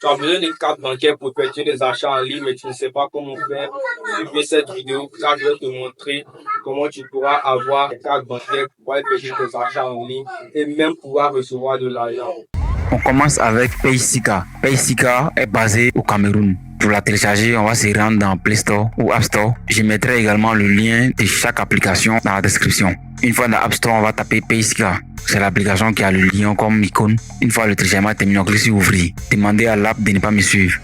Tu as besoin d'une carte bancaire pour effectuer des achats en ligne, mais tu ne sais pas comment faire. Suivez cette vidéo, car je vais te montrer comment tu pourras avoir une carte bancaire pour effectuer des achats en ligne et même pouvoir recevoir de l'argent. On commence avec Paysika. Paysika est basé au Cameroun. Pour la télécharger, on va se rendre dans Play Store ou App Store. Je mettrai également le lien de chaque application dans la description. Une fois dans App Store, on va taper Paysika. C'est l'application qui a le lien comme icône. Une fois le téléchargement est terminé, on clique sur Ouvrir. Demandez à l'app de ne pas me suivre.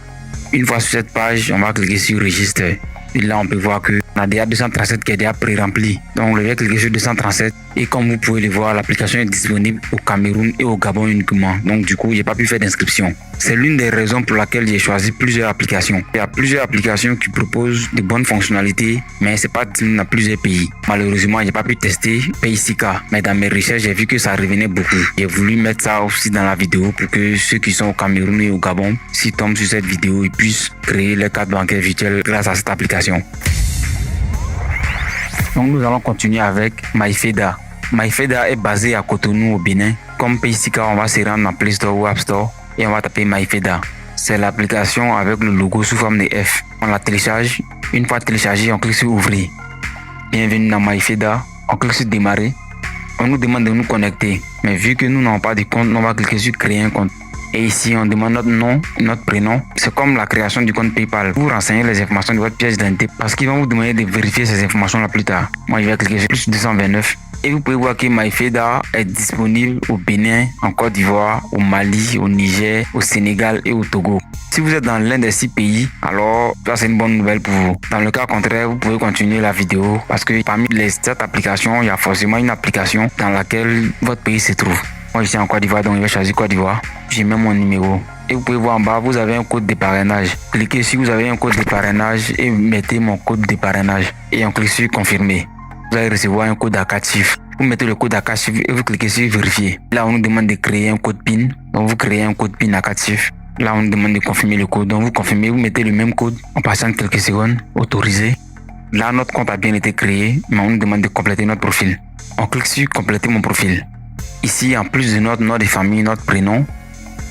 Une fois sur cette page, on va cliquer sur Register. Et là, on peut voir que on a déjà 237 qui est déjà pré-rempli. Donc, je vais cliquer sur 237. Et comme vous pouvez le voir, l'application est disponible au Cameroun et au Gabon uniquement. Donc, du coup, j'ai pas pu faire d'inscription. C'est l'une des raisons pour laquelle j'ai choisi plusieurs applications. Il y a plusieurs applications qui proposent de bonnes fonctionnalités, mais c'est pas disponible dans plusieurs pays. Malheureusement, j'ai pas pu tester Paysika, mais dans mes recherches, j'ai vu que ça revenait beaucoup. J'ai voulu mettre ça aussi dans la vidéo pour que ceux qui sont au Cameroun et au Gabon, s'ils tombent sur cette vidéo, ils puissent créer leur carte bancaire virtuelle grâce à cette application. Donc, nous allons continuer avec MyFeda. MyFeda est basé à Cotonou au Bénin. Comme Paysika, on va se rendre dans Play Store ou App Store et on va taper MyFeda. C'est l'application avec le logo sous forme de F. On la télécharge. Une fois téléchargée, on clique sur Ouvrir. Bienvenue dans MyFeda. On clique sur Démarrer. On nous demande de nous connecter. Mais vu que nous n'avons pas de compte, on va cliquer sur Créer un compte. Et ici, on demande notre nom, notre prénom. C'est comme la création du compte PayPal. Vous renseignez les informations de votre pièce d'identité parce qu'ils vont vous demander de vérifier ces informations là plus tard. Moi, je vais cliquer sur plus 229. Et vous pouvez voir que MyFeda est disponible au Bénin, en Côte d'Ivoire, au Mali, au Niger, au Sénégal et au Togo. Si vous êtes dans l'un des 6 pays, alors ça c'est une bonne nouvelle pour vous. Dans le cas contraire, vous pouvez continuer la vidéo parce que parmi les 7 applications, il y a forcément une application dans laquelle votre pays se trouve. Moi, je suis en Côte d'Ivoire, donc je vais choisir Côte d'Ivoire. Je mets mon numéro. Et vous pouvez voir en bas, vous avez un code de parrainage. Cliquez si vous avez un code de parrainage et mettez mon code de parrainage. Et on clique sur confirmer. Vous allez recevoir un code à 4 chiffres. Vous mettez le code à 4 chiffres et vous cliquez sur vérifier. Là, on nous demande de créer un code PIN. Donc, vous créez un code PIN à 4 chiffres. Là, on nous demande de confirmer le code. Donc, vous confirmez, vous mettez le même code. On patiente quelques secondes. Autoriser. Là, notre compte a bien été créé, mais on nous demande de compléter notre profil. On clique sur compléter mon profil. Ici, en plus de notre nom de famille, notre prénom,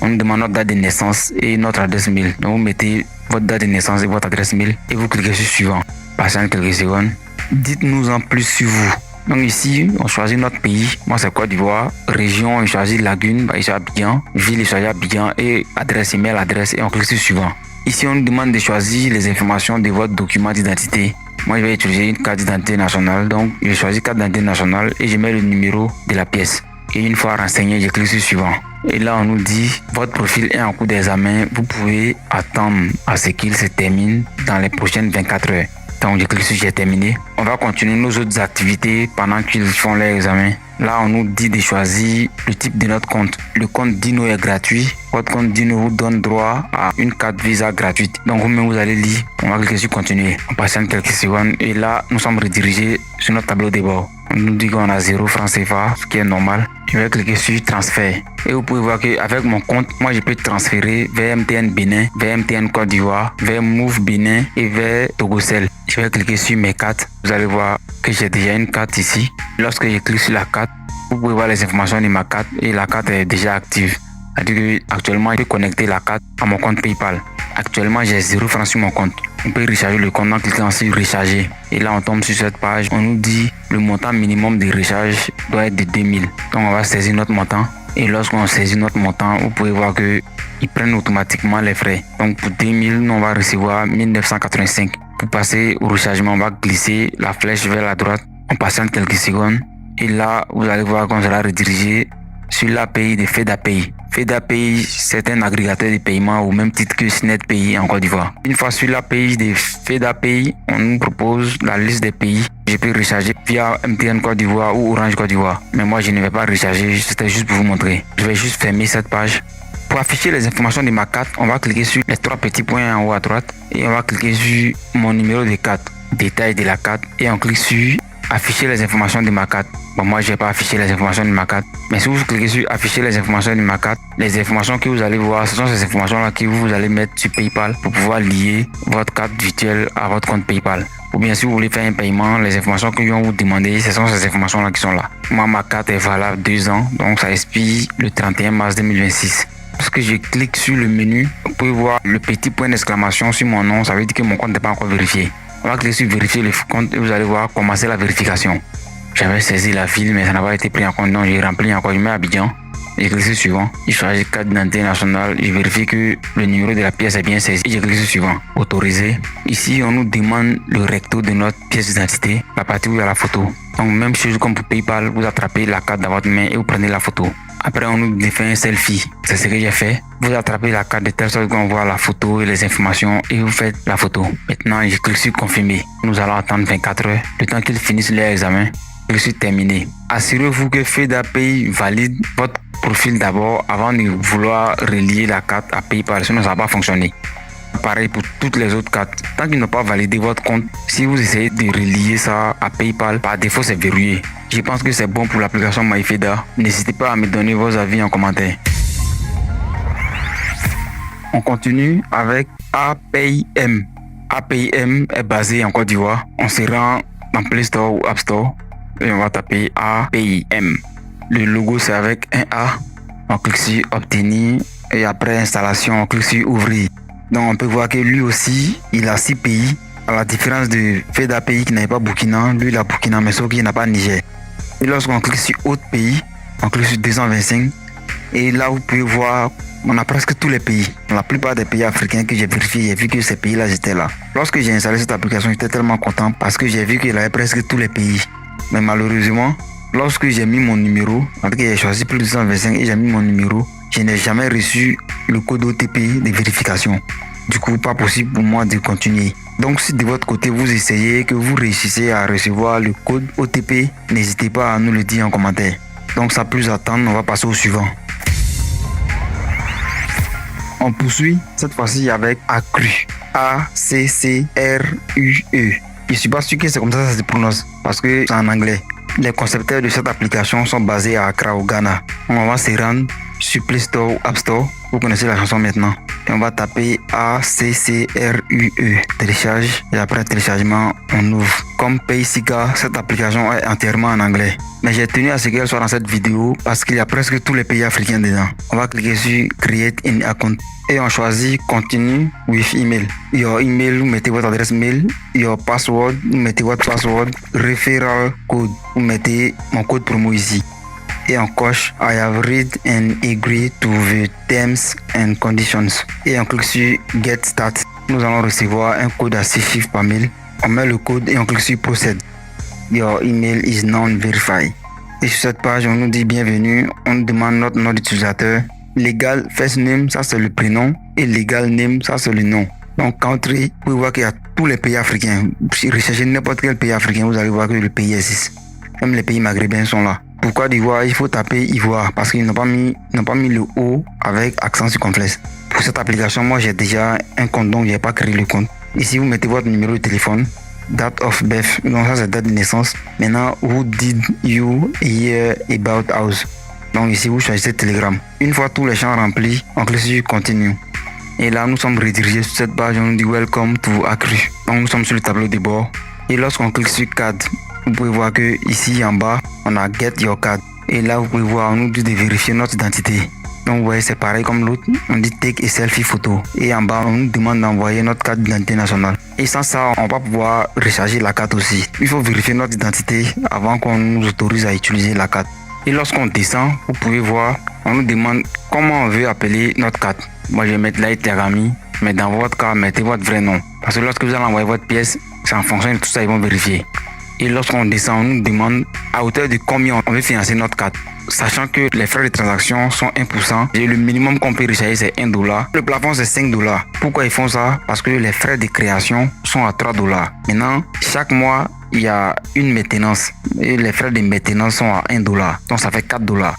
on nous demande notre date de naissance et notre adresse mail. Donc, vous mettez votre date de naissance et votre adresse mail et vous cliquez sur suivant. Patientez quelques secondes. Dites-nous en plus sur vous. Donc ici, on choisit notre pays. Moi, c'est Côte d'Ivoire. Région, on choisit Lagune, bah, ici Abidjan. Ville, on choisit Abidjan et adresse email, adresse et on clique sur suivant. Ici, on nous demande de choisir les informations de votre document d'identité. Moi, je vais utiliser une carte d'identité nationale. Donc, je choisis carte d'identité nationale et je mets le numéro de la pièce. Et une fois renseigné, je clique sur suivant. Et là, on nous dit, votre profil est en cours d'examen. Vous pouvez attendre à ce qu'il se termine dans les prochaines 24 heures. Donc, je clique sur j'ai terminé. On va continuer nos autres activités pendant qu'ils font leur examen. Là, on nous dit de choisir le type de notre compte. Le compte Dino est gratuit. Votre compte Dino vous donne droit à une carte Visa gratuite. Donc, vous-même, vous allez lire. On va cliquer sur continuer. On patiente quelques secondes. Et là, nous sommes redirigés sur notre tableau de bord. On nous dit qu'on a 0 francs CFA, ce qui est normal. Je vais cliquer sur transfert. Et vous pouvez voir qu'avec mon compte, moi je peux transférer vers MTN Bénin, vers MTN Côte d'Ivoire, vers Move Bénin et vers Togocel. Je vais cliquer sur mes cartes. Vous allez voir que j'ai déjà une carte ici. Lorsque je clique sur la carte, vous pouvez voir les informations de ma carte et la carte est déjà active. C'est-à-dire qu'actuellement, je peux connecter la carte à mon compte PayPal. Actuellement, j'ai 0 francs sur mon compte. On peut recharger le compte en cliquant sur recharger. Et là, on tombe sur cette page. On nous dit le montant minimum de recharge doit être de 2000. Donc, on va saisir notre montant. Et lorsqu'on saisit notre montant, vous pouvez voir qu'ils prennent automatiquement les frais. Donc, pour 2000, nous, on va recevoir 1985. Pour passer au rechargement, on va glisser la flèche vers la droite. On patiente quelques secondes. Et là, vous allez voir qu'on sera redirigé sur l'API de FedaPay. FedaPay, c'est un agrégateur de paiement au même titre que SnetPay en Côte d'Ivoire. Une fois sur l'API de FedaPay, on nous propose la liste des pays. Je peux recharger via MTN Côte d'Ivoire ou Orange Côte d'Ivoire. Mais moi, je ne vais pas recharger, c'était juste pour vous montrer. Je vais juste fermer cette page. Pour afficher les informations de ma carte, on va cliquer sur les 3 petits points en haut à droite et on va cliquer sur mon numéro de carte, détail de la carte et on clique sur afficher les informations de ma carte. Bon, moi, je vais pas afficher les informations de ma carte. Mais si vous cliquez sur afficher les informations de ma carte, les informations que vous allez voir, ce sont ces informations-là que vous allez mettre sur PayPal pour pouvoir lier votre carte virtuelle à votre compte PayPal. Ou bien si vous voulez faire un paiement, les informations que vont vous demander, ce sont ces informations-là qui sont là. Moi, ma carte est valable 2 ans, donc ça expire le 31 mars 2026. Lorsque je clique sur le menu, vous pouvez voir le petit point d'exclamation sur mon nom. Ça veut dire que mon compte n'est pas encore vérifié. On va cliquer sur vérifier le compte et vous allez voir commencer la vérification. J'avais saisi la ville, mais ça n'a pas été pris en compte. Donc j'ai rempli encore. Je mets Abidjan. Je clique sur suivant. Je choisis carte d'identité nationale. Je vérifie que le numéro de la pièce est bien saisi. Je clique sur suivant. Autoriser. Ici, on nous demande le recto de notre pièce d'identité, la partie où il y a la photo. Donc même chose comme pour PayPal, vous attrapez la carte dans votre main et vous prenez la photo. Après, on nous fait un selfie. C'est ce que j'ai fait. Vous attrapez la carte de telle sorte qu'on voit la photo et les informations et vous faites la photo. Maintenant, je clique sur confirmer. Nous allons attendre 24 heures, le temps qu'ils finissent leur examen. Je suis terminé. Assurez-vous que FEDA Pay valide votre profil d'abord avant de vouloir relier la carte à PayPal, sinon ça va pas fonctionner. Pareil pour toutes les autres cartes. Tant qu'ils n'ont pas validé votre compte, si vous essayez de relier ça à PayPal, par défaut c'est verrouillé. Je pense que c'est bon pour l'application MyFeda. N'hésitez pas à me donner vos avis en commentaire. On continue avec APIM. APIM est basé en Côte d'Ivoire. On se rend dans Play Store ou App Store et on va taper APIM. Le logo c'est avec un A. On clique sur obtenir et après installation on clique sur ouvrir. Donc on peut voir que lui aussi il a 6 pays. À la différence de FEDA Pays qui n'avait pas Burkina, lui il a Burkina mais sauf qu'il n'a pas Niger. Et lorsqu'on clique sur autre pays, on clique sur 225 et là vous pouvez voir on a presque tous les pays. La plupart des pays africains que j'ai vérifié, j'ai vu que ces pays-là étaient là. Lorsque j'ai installé cette application, j'étais tellement content parce que j'ai vu qu'il avait presque tous les pays. Mais malheureusement, lorsque j'ai mis mon numéro, en tout cas j'ai choisi plus de 225 et j'ai mis mon numéro, je n'ai jamais reçu le code OTP de vérification. Du coup, pas possible pour moi de continuer. Donc si de votre côté vous essayez, que vous réussissez à recevoir le code OTP, n'hésitez pas à nous le dire en commentaire. Donc sans plus attendre, on va passer au suivant. On poursuit cette fois-ci avec Accru. A-C-C-R-U-E. Je suis pas sûr que c'est comme ça que ça se prononce parce que c'est en anglais. Les concepteurs de cette application sont basés à Accra au Ghana. On va se rendre sur Play Store ou App Store. Vous connaissez la chanson maintenant. Et on va taper ACCRUE. Télécharge et après téléchargement, on ouvre. Comme Paysika, cette application est entièrement en anglais. Mais j'ai tenu à ce qu'elle soit dans cette vidéo parce qu'il y a presque tous les pays africains dedans. On va cliquer sur Create an account et on choisit Continue with email. Your email, vous mettez votre adresse mail. Your password, vous mettez votre password. Referral code, vous mettez mon code promo ici. Et on coche I have read and agree to the terms and conditions. Et on clique sur Get Start. Nous allons recevoir un code à 6 chiffres par mail. On met le code et on clique sur Proceed. Your email is non-verified. Et sur cette page, on nous dit bienvenue. On nous demande notre nom d'utilisateur. Legal first name, ça c'est le prénom. Et legal name, ça c'est le nom. Donc country, vous pouvez voir qu'il y a tous les pays africains. Si vous recherchez n'importe quel pays africain, vous allez voir que le pays existe. Même les pays maghrébins sont là. Pourquoi d'Ivoire? Il faut taper Ivoire parce qu'ils n'ont pas mis le O avec accent circonflexe. Pour cette application, moi j'ai déjà un compte donc je n'ai pas créé le compte. Ici, vous mettez votre numéro de téléphone, date of birth, donc ça c'est date de naissance. Maintenant, who did you hear about us? Donc ici, vous choisissez Telegram. Une fois tous les champs remplis, on clique sur Continue. Et là, nous sommes redirigés sur cette page, on nous dit Welcome to Accru. Donc nous sommes sur le tableau de bord. Et lorsqu'on clique sur Card, vous pouvez voir que ici en bas, on a Get Your Card. Et là, vous pouvez voir, on nous dit de vérifier notre identité. Donc, vous voyez, c'est pareil comme l'autre. On dit Take a selfie photo. Et en bas, on nous demande d'envoyer notre carte d'identité nationale. Et sans ça, on va pouvoir recharger la carte aussi. Il faut vérifier notre identité avant qu'on nous autorise à utiliser la carte. Et lorsqu'on descend, vous pouvez voir, on nous demande comment on veut appeler notre carte. Moi, je vais mettre Light Terami, mais dans votre cas, mettez votre vrai nom. Parce que lorsque vous allez envoyer votre pièce, c'est en fonction de tout ça, ils vont vérifier. Et lorsqu'on descend, on nous demande à hauteur de combien on veut financer notre carte. Sachant que les frais de transaction sont 1% et le minimum qu'on peut recharger c'est $1. Le plafond c'est $5. Pourquoi ils font ça? Parce que les frais de création sont à $3. Maintenant, chaque mois, il y a une maintenance et les frais de maintenance sont à $1. Donc ça fait $4.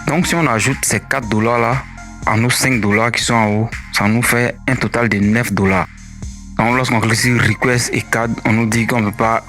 Donc si on ajoute ces $4 là à nos $5 qui sont en haut, ça nous fait un total de $9. Donc lorsqu'on clique sur Request et Card, on nous dit qu'on ne peut pas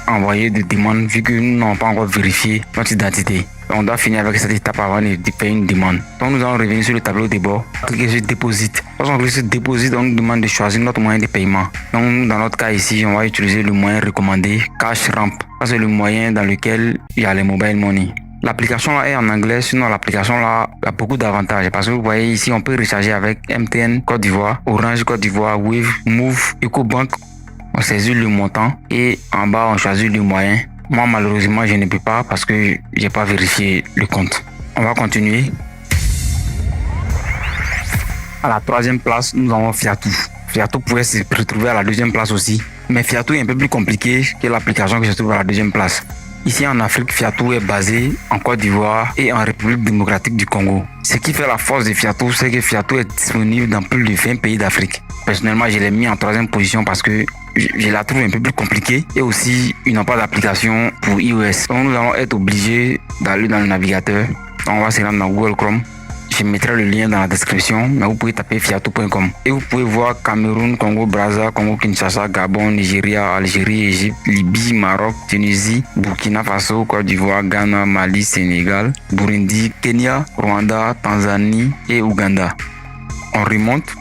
envoyer de demande vu que nous n'avons pas encore vérifié notre identité. On doit finir avec cette étape avant de faire une demande. Donc nous allons revenir sur le tableau de bord, cliquer sur Deposit. Lorsqu'on clique sur Deposit, on nous demande de choisir notre moyen de paiement. Donc dans notre cas ici, on va utiliser le moyen recommandé Cash Ramp. Ça c'est le moyen dans lequel il y a les mobile money. L'application là est en anglais, sinon l'application là a beaucoup d'avantages parce que vous voyez ici, on peut recharger avec MTN Côte d'Ivoire, Orange Côte d'Ivoire, Wave, Move, EcoBank. On saisit le montant et en bas, on choisit le moyen. Moi, malheureusement, je ne peux pas parce que j'ai pas vérifié le compte. On va continuer. À la 3e place, nous avons Fiatou. Fiatou pourrait se retrouver à la 2e place aussi. Mais Fiatou est un peu plus compliqué que l'application qui se trouve à la 2e place. Ici en Afrique, Fiatou est basé en Côte d'Ivoire et en République démocratique du Congo. Ce qui fait la force de Fiatou, c'est que Fiatou est disponible dans plus de 20 pays d'Afrique. Personnellement, je l'ai mis en 3e position parce que je la trouve un peu plus compliquée et aussi ils n'ont pas d'application pour iOS. Donc nous allons être obligés d'aller dans le navigateur. On va se rendre dans Google Chrome. Je mettrai le lien dans la description, mais vous pouvez taper fiatou.com. Et vous pouvez voir Cameroun, Congo, Brazza, Congo, Kinshasa, Gabon, Nigeria, Algérie, Égypte, Libye, Maroc, Tunisie, Burkina Faso, Côte d'Ivoire, Ghana, Mali, Sénégal, Burundi, Kenya, Rwanda, Tanzanie et Ouganda. On remonte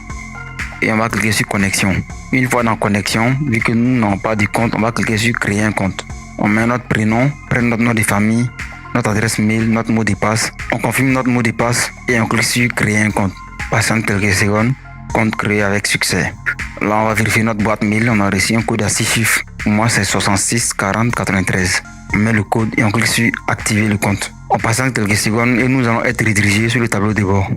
et on va cliquer sur connexion. Une fois dans connexion, vu que nous n'avons pas de compte, on va cliquer sur créer un compte. On met notre prénom, notre nom de famille, notre adresse mail, notre mot de passe. On confirme notre mot de passe et on clique sur créer un compte. Passant quelques secondes, compte créé avec succès. Là, on va vérifier notre boîte mail. On a reçu un code à 6 chiffres. Pour moi, c'est 66 40 93. On met le code et on clique sur activer le compte. On passe quelques secondes et nous allons être redirigés sur le tableau de bord.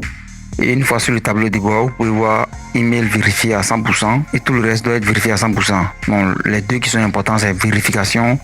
Et une fois sur le tableau de bord, vous pouvez voir email vérifié à 100% et tout le reste doit être vérifié à 100%. Bon, les deux qui sont importants, c'est vérification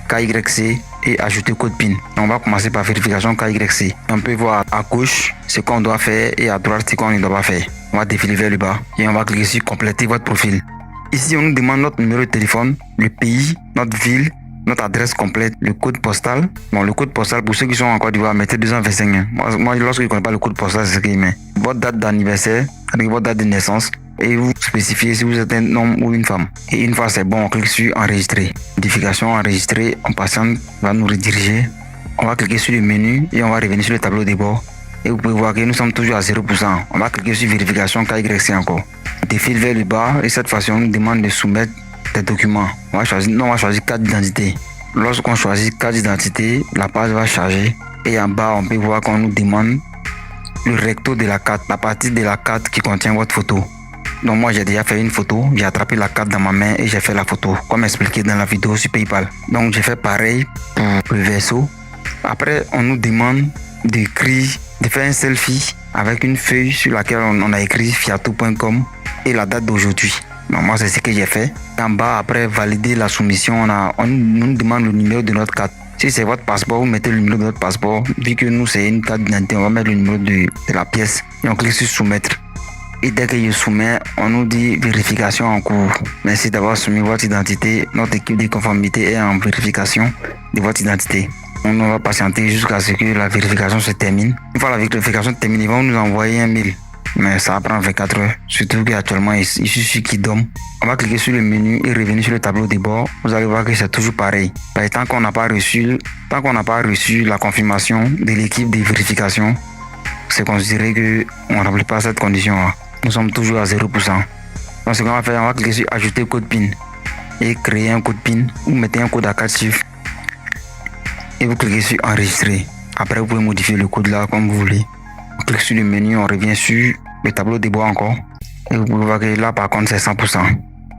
KYC et ajouter code PIN. On va commencer par vérification KYC. On peut voir à gauche ce qu'on doit faire et à droite ce qu'on ne doit pas faire. On va défiler vers le bas et on va cliquer sur compléter votre profil. Ici, on nous demande notre numéro de téléphone, le pays, notre ville, notre adresse complète, le code postal. Bon, le code postal, pour ceux qui sont en Côte d'Ivoire, mettez 225. Moi, lorsque je ne connais pas le code postal, c'est ce qu'il met. Votre date d'anniversaire, avec votre date de naissance. Et vous spécifiez si vous êtes un homme ou une femme. Et une fois c'est bon, on clique sur enregistrer. Modification enregistrée, on patiente, va nous rediriger. On va cliquer sur le menu et on va revenir sur le tableau de bord. Et vous pouvez voir que nous sommes toujours à 0%. On va cliquer sur vérification KYC encore. On défile vers le bas et cette fois on nous demande de soumettre des documents. On va choisir carte d'identité. Lorsqu'on choisit carte d'identité, la page va charger. Et en bas, on peut voir qu'on nous demande le recto de la carte, la partie de la carte qui contient votre photo. Donc moi j'ai déjà fait une photo, j'ai attrapé la carte dans ma main et j'ai fait la photo, comme expliqué dans la vidéo sur PayPal. Donc j'ai fait pareil pour le verso. Après on nous demande de faire un selfie avec une feuille sur laquelle on a écrit fiatou.com et la date d'aujourd'hui. Donc moi c'est ce que j'ai fait. En bas, après valider la soumission, on nous demande le numéro de notre carte. Si c'est votre passeport, vous mettez le numéro de votre passeport. Vu que nous c'est une carte d'identité, on va mettre le numéro de la pièce et on clique sur soumettre. Et dès que je soumets, on nous dit vérification en cours. Merci d'avoir soumis votre identité. Notre équipe de conformité est en vérification de votre identité. On va patienter jusqu'à ce que la vérification se termine. Une fois la vérification terminée, ils vont nous envoyer un mail. Mais ça va prendre 24 heures. Surtout qu'actuellement, il suffit qu'ils dorment. On va cliquer sur le menu et revenir sur le tableau de bord. Vous allez voir que c'est toujours pareil. Tant qu'on n'a pas reçu la confirmation de l'équipe de vérification, c'est considéré qu'on ne remplit pas cette condition. Nous sommes toujours à 0%. Donc ce qu'on va faire, on va cliquer sur ajouter code PIN et créer un code PIN. Vous mettez un code à 4 chiffres et vous cliquez sur enregistrer. Après vous pouvez modifier le code là comme vous voulez. On clique sur le menu, on revient sur le tableau de bord encore. Et vous pouvez voir que là par contre c'est 100%.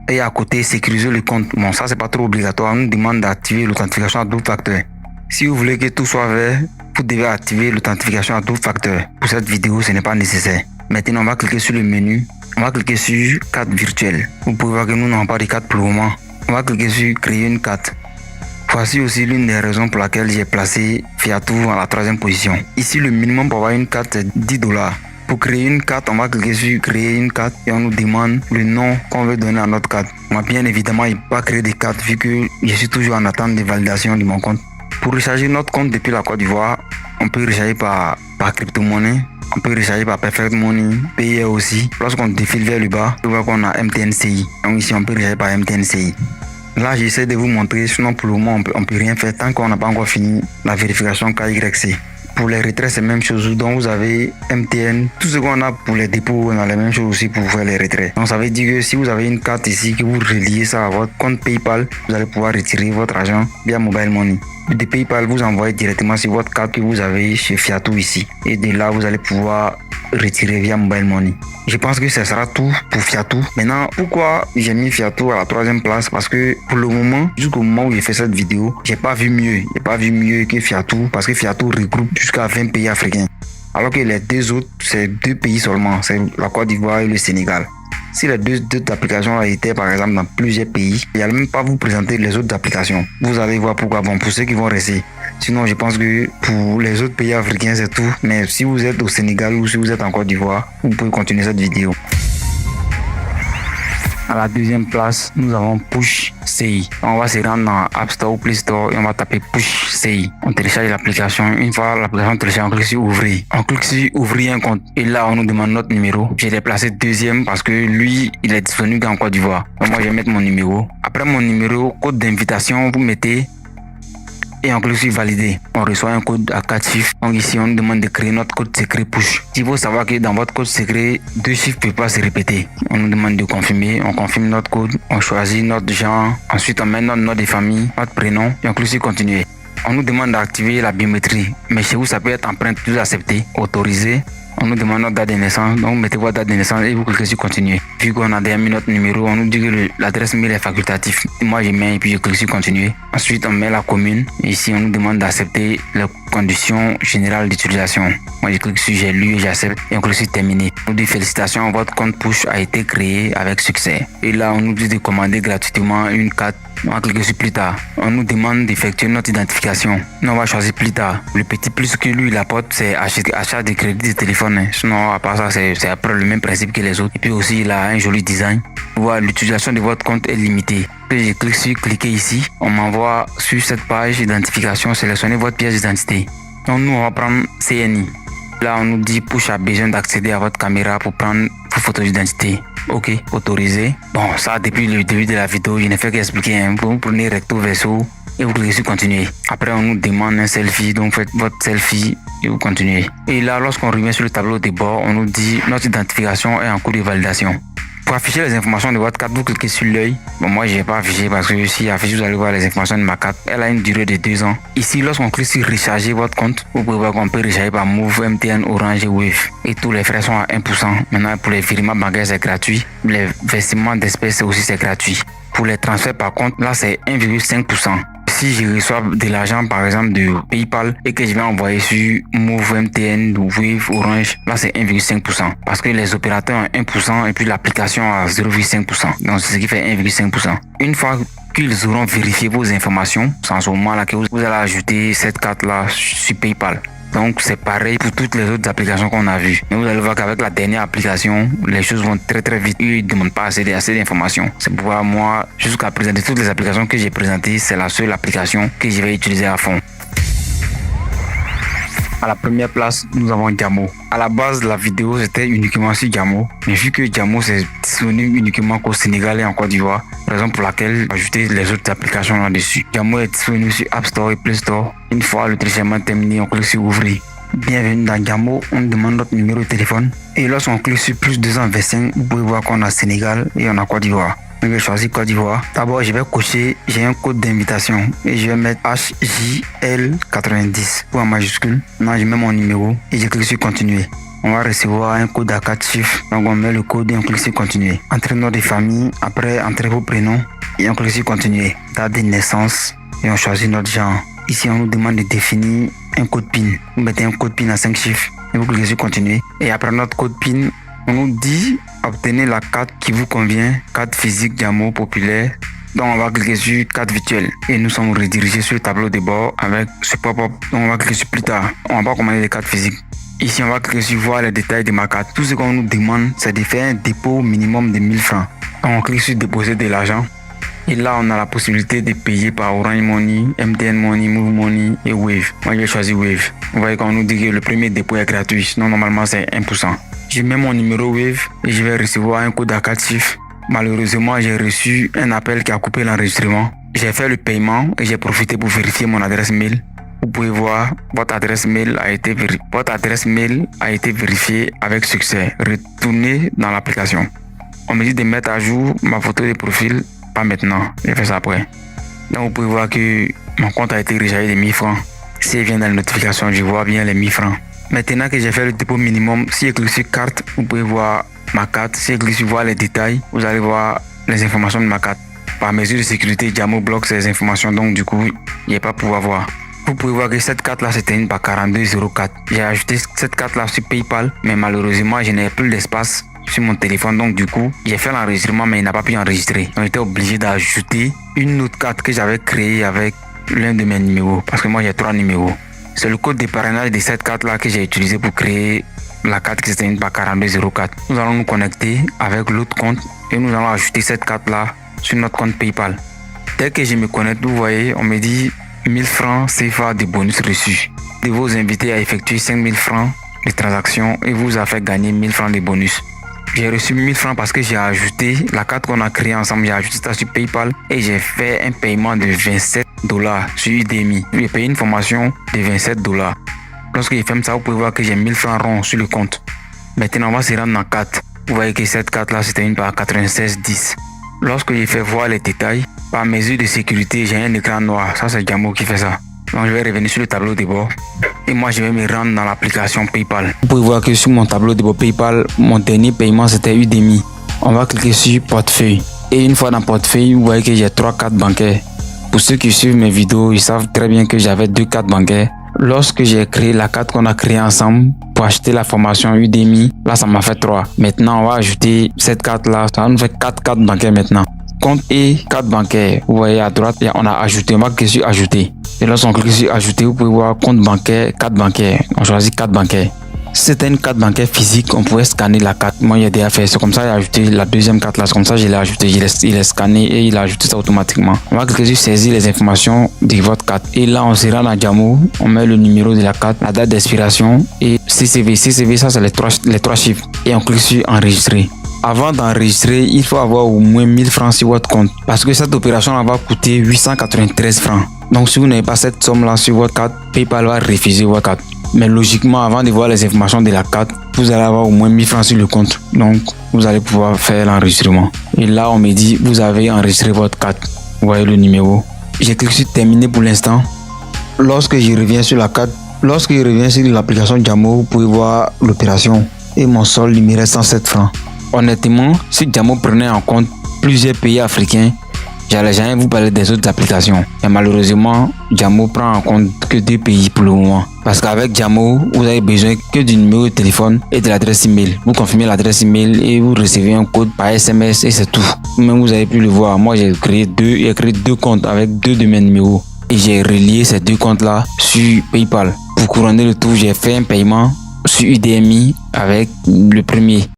Et à côté, sécuriser le compte. Bon, ça c'est pas trop obligatoire. On nous demande d'activer l'authentification à double facteur. Si vous voulez que tout soit vert, vous devez activer l'authentification à double facteur. Pour cette vidéo, ce n'est pas nécessaire. Maintenant, on va cliquer sur le menu. On va cliquer sur carte virtuelle. Vous pouvez voir que nous n'avons pas de carte pour le moment. On va cliquer sur créer une carte. Voici aussi l'une des raisons pour laquelle j'ai placé Fiatou à la 3e position. Ici, le minimum pour avoir une carte est $10. Pour créer une carte, on va cliquer sur créer une carte et on nous demande le nom qu'on veut donner à notre carte. Moi, bien évidemment, il ne peut pas créer des cartes vu que je suis toujours en attente de validation de mon compte. Pour recharger notre compte depuis la Côte d'Ivoire, on peut recharger par crypto-monnaie, on peut recharger par Perfect Money, payer aussi. Lorsqu'on défile vers le bas, on voit qu'on a MTNCI. Donc ici, on peut recharger par MTNCI. Là, j'essaie de vous montrer, sinon pour le moment, on peut rien faire tant qu'on n'a pas encore fini la vérification KYC. Pour les retraits, c'est la même chose. Donc, vous avez MTN. Tout ce qu'on a pour les dépôts, on a la même chose aussi pour faire les retraits. Donc, ça veut dire que si vous avez une carte ici, que vous reliez ça à votre compte PayPal, vous allez pouvoir retirer votre argent via Mobile Money. De PayPal, vous envoyez directement sur votre carte que vous avez chez Fiatou ici. Et de là, vous allez pouvoir retirer via Mobile Money. Je pense que ce sera tout pour Fiatou. Maintenant, pourquoi j'ai mis Fiatou à la 3e place? Parce que pour le moment, jusqu'au moment où j'ai fait cette vidéo, j'ai pas vu mieux que Fiatou, parce que Fiatou regroupe jusqu'à 20 pays africains. Alors que les deux autres, c'est 2 pays seulement, c'est la Côte d'Ivoire et le Sénégal. Si les deux applications étaient par exemple dans plusieurs pays, il n'y a même pas vous présenter les autres applications. Vous allez voir pourquoi. Bon, pour ceux qui vont rester. Sinon, je pense que pour les autres pays africains, c'est tout. Mais si vous êtes au Sénégal ou si vous êtes en Côte d'Ivoire, vous pouvez continuer cette vidéo. À la 2e place, nous avons Push CI. On va se rendre dans App Store ou Play Store et on va taper Push CI. On télécharge l'application. Une fois l'application téléchargée, on clique sur Ouvrir. On clique sur Ouvrir un compte. Et là, on nous demande notre numéro. J'ai déplacé 2e parce que lui, il est disponible en Côte d'Ivoire. Donc moi, je vais mettre mon numéro. Après mon numéro, code d'invitation, vous mettez et on clique sur valider. On reçoit un code à 4 chiffres. Donc ici, on nous demande de créer notre code secret push. Il faut savoir que dans votre code secret, 2 chiffres ne peuvent pas se répéter. On nous demande de confirmer. On confirme notre code. On choisit notre genre. Ensuite, on met notre nom de famille, notre prénom et on clique sur continuer. On nous demande d'activer la biométrie. Mais chez vous, ça peut être empreinte plus acceptée, autorisée. On nous demande notre date de naissance, donc vous mettez votre date de naissance et vous cliquez sur continuer. Vu qu'on a déjà mis notre numéro, on nous dit que l'adresse mail est facultative. Moi je mets et puis je clique sur continuer. Ensuite on met la commune. Ici on nous demande d'accepter les conditions générales d'utilisation. Moi je clique sur j'ai lu et j'accepte et on clique sur terminer. On nous dit félicitations, votre compte push a été créé avec succès. Et là on nous dit de commander gratuitement une carte. On va cliquer sur plus tard. On nous demande d'effectuer notre identification. Nous on va choisir plus tard. Le petit plus que lui il apporte, c'est achat de crédit de téléphone. Sinon à part ça c'est après le même principe que les autres. Et puis aussi il a un joli design. Voilà, l'utilisation de votre compte est limitée. Puis je clique sur cliquer ici. On m'envoie sur cette page d'identification. Sélectionnez votre pièce d'identité. Donc nous on va prendre CNI. Là on nous dit push a besoin d'accéder à votre caméra pour prendre vos photos d'identité. Ok, autorisé. Bon, ça depuis le début de la vidéo, je n'ai fait qu'expliquer. Vous prenez recto verso et vous cliquez sur continuer. Après, on nous demande un selfie, donc faites votre selfie et vous continuez. Et là, lorsqu'on revient sur le tableau de bord, on nous dit notre identification est en cours de validation. Pour afficher les informations de votre carte, vous cliquez sur l'œil. Bon, moi, je n'ai pas affiché parce que si affiché, vous allez voir les informations de ma carte. Elle a une durée de 2 ans. Ici, lorsqu'on clique sur recharger votre compte, vous pouvez voir qu'on peut recharger par Move, MTN, Orange et Wave. Et tous les frais sont à 1%. Maintenant, pour les virements bancaires, c'est gratuit. Les versements d'espèces aussi, c'est gratuit. Pour les transferts, par contre, là, c'est 1,5%. Si je reçois de l'argent par exemple de PayPal et que je vais envoyer sur Move, MTN, Wave, Orange, là c'est 1,5% parce que les opérateurs ont 1% et puis l'application a 0,5%. Donc c'est ce qui fait 1,5%. Une fois qu'ils auront vérifié vos informations, c'est en ce moment-là que vous allez ajouter cette carte-là sur PayPal. Donc c'est pareil pour toutes les autres applications qu'on a vues. Mais vous allez voir qu'avec la dernière application, les choses vont très très vite. Ils ne demandent pas assez d'informations. C'est pourquoi moi, jusqu'à présenter toutes les applications que j'ai présentées, c'est la seule application que je vais utiliser à fond. À la première place, nous avons Jamo. À la base de la vidéo, c'était uniquement sur Jamo. Mais vu que Jamo c'est disponible uniquement qu'au Sénégal et en Côte d'Ivoire, raison pour laquelle j'ai ajouté les autres applications là-dessus. Jamo est disponible sur App Store et Play Store. Une fois le téléchargement terminé, on clique sur Ouvrir. Bienvenue dans Jamo, on demande notre numéro de téléphone. Et lorsqu'on clique sur plus 225, vous pouvez voir qu'on a Sénégal et on a Côte d'Ivoire. Je vais choisir Côte d'Ivoire. D'abord, je vais cocher, j'ai un code d'invitation et je vais mettre HJL90 ou en majuscule. Maintenant, je mets mon numéro et je clique sur continuer. On va recevoir un code à 4 chiffres. Donc, on met le code et on clique sur continuer. Entrez nom de famille, après, entrez vos prénoms et on clique sur continuer. Date de naissance et on choisit notre genre. Ici, on nous demande de définir un code PIN. Vous mettez un code PIN à 5 chiffres et vous cliquez sur continuer. Et après notre code PIN, on nous dit obtenez la carte qui vous convient, carte physique Jamo populaire. Donc on va cliquer sur carte virtuelle et nous sommes redirigés sur le tableau de bord avec ce pop-up. Donc on va cliquer sur plus tard. On va commander des cartes physiques. Ici on va cliquer sur voir les détails de ma carte. Tout ce qu'on nous demande, c'est de faire un dépôt minimum de 1000 francs. Donc on clique sur déposer de l'argent. Et là, on a la possibilité de payer par Orange Money, MTN Money, Move Money et Wave. Moi, je vais choisir Wave. Vous voyez qu'on nous dit que le premier dépôt est gratuit. Sinon, normalement, c'est 1%. Je mets mon numéro Wave et je vais recevoir un code à 4 chiffres. Malheureusement, j'ai reçu un appel qui a coupé l'enregistrement. J'ai fait le paiement et j'ai profité pour vérifier mon adresse mail. vous pouvez voir votre adresse mail a été vérifiée avec succès. Retournez dans l'application. On me dit de mettre à jour ma photo de profil, pas maintenant, je fais ça après. Donc vous pouvez voir que mon compte a été rechargé de 1000 francs. Si elle vient dans la notification, je vois bien les 1000 francs. Maintenant que j'ai fait le dépôt minimum, si je clique sur carte, vous pouvez voir ma carte. Si je clique sur voir les détails, vous allez voir les informations de ma carte. Par mesure de sécurité, Jamo bloque ces informations, donc du coup, il n'y a pas pouvoir voir. Vous pouvez voir que cette carte là se termine par 4204. J'ai ajouté cette carte là sur PayPal, mais malheureusement, je n'ai plus d'espace sur mon téléphone, donc du coup, j'ai fait l'enregistrement, mais il n'a pas pu enregistrer. Donc j'étais obligé d'ajouter une autre carte que j'avais créée avec l'un de mes numéros, parce que moi j'ai 3 numéros. C'est le code de parrainage de cette carte là que j'ai utilisé pour créer la carte qui se termine par 4204. Nous allons nous connecter avec l'autre compte et nous allons ajouter cette carte là sur notre compte PayPal. Dès que je me connecte, vous voyez, on me dit 1000 francs CFA de bonus reçus. De vous inviter à effectuer 5000 francs de transactions et vous a fait gagner 1000 francs de bonus. J'ai reçu 1000 francs parce que j'ai ajouté la carte qu'on a créée ensemble, j'ai ajouté ça sur PayPal et j'ai fait un paiement de $27 sur Udemy. J'ai payé une formation de $27. Lorsque j'ai fait ça, vous pouvez voir que j'ai 1000 francs ronds sur le compte. Maintenant, on va se rendre dans 4. Vous voyez que cette carte là se termine par 9610. Lorsque j'ai fait voir les détails, par mesure de sécurité, j'ai un écran noir. Ça, c'est Jamo qui fait ça. Donc, je vais revenir sur le tableau de bord. Et moi, je vais me rendre dans l'application PayPal. Vous pouvez voir que sur mon tableau de bord PayPal, mon dernier paiement, c'était Udemy. On va cliquer sur portefeuille. Et une fois dans portefeuille, vous voyez que j'ai 3 cartes bancaires. Pour ceux qui suivent mes vidéos, ils savent très bien que j'avais 2 cartes bancaires. Lorsque j'ai créé la carte qu'on a créée ensemble pour acheter la formation Udemy, là, ça m'a fait 3. Maintenant, on va ajouter cette carte-là. Ça nous fait 4 cartes bancaires maintenant. Compte et carte bancaire. Vous voyez à droite, on a ajouté. On va cliquer sur ajouter. Et lorsqu'on clique sur ajouter, vous pouvez voir compte bancaire, carte bancaire. On choisit carte bancaire. Si c'était une carte bancaire physique, on pouvait scanner la carte. Moi, il y a déjà fait. C'est comme ça j'ai ajouté la deuxième carte là. C'est comme ça je l'ai ajouté. Il est scanné et il a ajouté ça automatiquement. On va cliquer sur saisir les informations de votre carte. Et là, on se rend dans Jamo. On met le numéro de la carte, la date d'expiration et CCV. CCV, ça c'est les trois chiffres. Et on clique sur enregistrer. Avant d'enregistrer, il faut avoir au moins 1000 francs sur votre compte. Parce que cette opération va coûter 893 francs. Donc si vous n'avez pas cette somme là sur votre carte, PayPal va refuser votre carte. Mais logiquement, avant de voir les informations de la carte, vous allez avoir au moins 1000 francs sur le compte. Donc vous allez pouvoir faire l'enregistrement. Et là, on me dit, vous avez enregistré votre carte. Vous voyez le numéro. J'ai cliqué sur terminer pour l'instant. Lorsque je reviens sur la carte, lorsque je reviens sur l'application Jamo, vous pouvez voir l'opération. Et mon solde, il me reste 107 francs. Honnêtement, si Jamo prenait en compte plusieurs pays africains, j'allais jamais vous parler des autres applications. Et malheureusement, Jamo prend en compte que 2 pays pour le moment. Parce qu'avec Jamo, vous avez besoin que du numéro de téléphone et de l'adresse email. Vous confirmez l'adresse email et vous recevez un code par SMS et c'est tout. Même vous avez pu le voir. Moi, j'ai créé 2 comptes avec 2 de mes numéros. Et j'ai relié ces 2 comptes là sur PayPal. Pour couronner le tout, j'ai fait un paiement sur Udemy avec le premier.